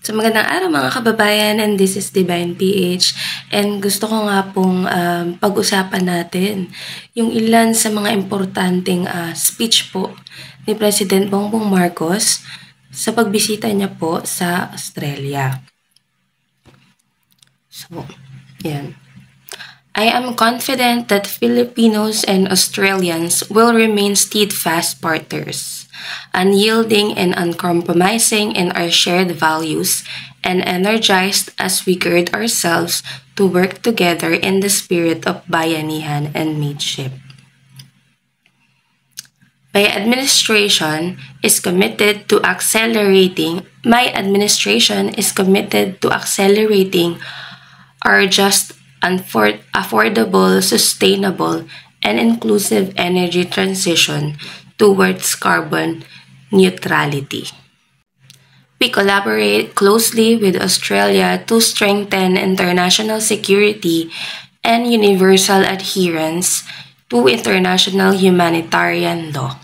So magandang araw mga kababayan, and this is Divine PH, and gusto ko nga pong pag-usapan natin yung ilan sa mga importanteng speech po ni President Bongbong Marcos sa pagbisita niya po sa Australia. So, yan. I am confident that Filipinos and Australians will remain steadfast partners, unyielding and uncompromising in our shared values, and energized as we gird ourselves to work together in the spirit of bayanihan and mateship. My administration is committed to accelerating our just, affordable, sustainable, and inclusive energy transition towards carbon neutrality. We collaborate closely with Australia to strengthen international security and universal adherence to international humanitarian law.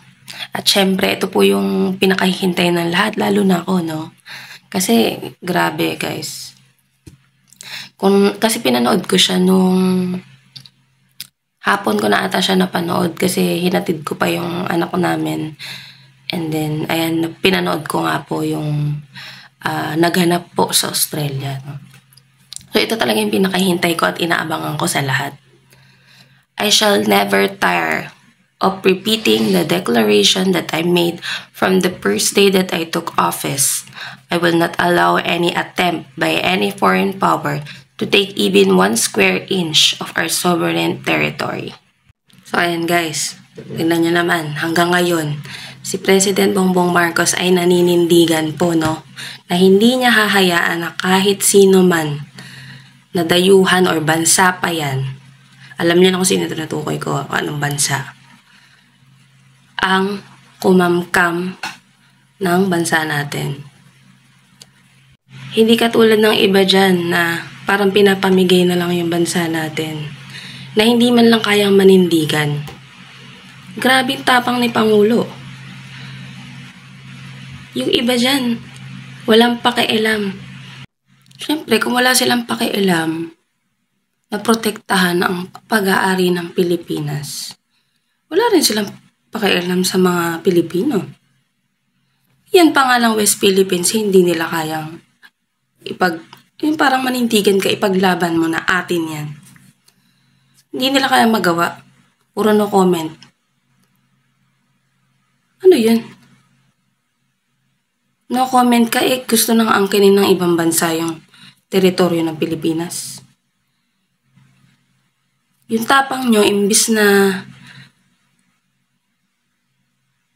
At syempre, ito po yung pinakahihintay ng lahat, lalo na ako, no? Kasi, grabe guys. Kasi pinanood ko siya nung hapon ko na ata siya napanood kasi hinatid ko pa yung anak ko namin. And then, ayan, pinanood ko nga po yung naghanap po sa Australia. No? So, ito talaga yung pinakahintay ko at inaabangan ko sa lahat. I shall never tire of repeating the declaration that I made from the first day that I took office. I will not allow any attempt by any foreign power to take even 1 square inch of our sovereign territory. So, ayan guys. Tignan nyo naman, hanggang ngayon, si President Bongbong Marcos ay naninindigan po, no? Na hindi niya hahayaan na kahit sino man na dayuhan or bansa pa yan. Alam niyo na kung sino tinutukoy ko, anong bansa. Ang kumamkam ng bansa natin. Hindi katulad ng iba dyan na parang pinapamigay na lang yung bansa natin, na hindi man lang kayang manindigan. Grabing tapang ni Pangulo. Yung iba dyan, walang pakialam. Siyempre, kung wala silang pakialam na protektahan ang pag-aari ng Pilipinas, wala rin silang pakialam sa mga Pilipino. Yan pa nga lang West Philippines, hindi nila kayang yung parang manindigan ka, ipaglaban mo na atin yan. Hindi nila kaya magawa. Puro no comment. Ano yun? No comment ka, gusto nang angkinin ng ibang bansa yung teritoryo ng Pilipinas. Yung tapang nyo, imbis na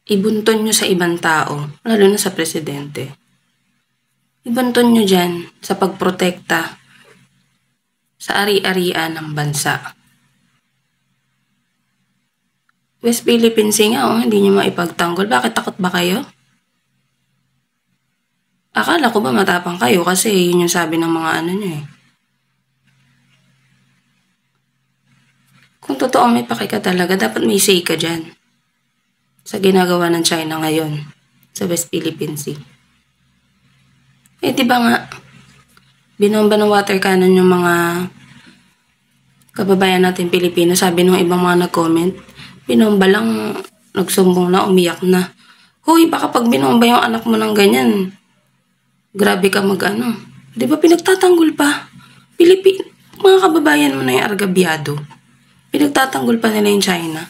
ibunton nyo sa ibang tao, lalo na sa presidente, ibunton nyo dyan sa pagprotekta sa ari-arian ng bansa. West Philippines nga, hindi nyo maipagtanggol. Bakit takot ba kayo? Akala ko ba matapang kayo kasi yun yung sabi ng mga ano nyo eh. Kung totoo may paki ka talaga, dapat may say ka dyan sa ginagawa ng China ngayon sa West Philippine Sea. Diba nga, binomba ng water cannon yung mga kababayan natin Pilipino. Sabi nung ibang mga nag-comment, binomba lang, nagsumbong na, umiyak na. Hoy, baka pag binomba yung anak mo ng ganyan, grabe ka mag-ano. Diba pinagtatanggol pa? Mga kababayan mo na yung argabyado. Pinagtatanggol pa nila yung China.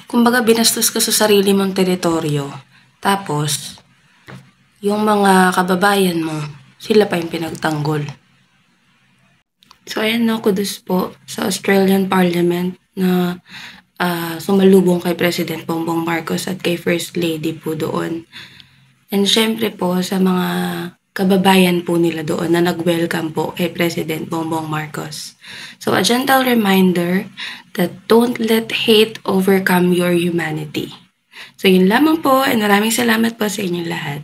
Kumbaga, binastos ka sa sarili mong teritoryo. Tapos, yung mga kababayan mo, sila pa yung pinagtanggol. So, ayan no, kudos po sa Australian Parliament na sumalubong kay President Bongbong Marcos at kay First Lady po doon. And syempre po sa mga kababayan po nila doon na nag-welcome po kay President Bongbong Marcos. So, a gentle reminder that don't let hate overcome your humanity. So, yun lamang po, and maraming salamat po sa inyong lahat.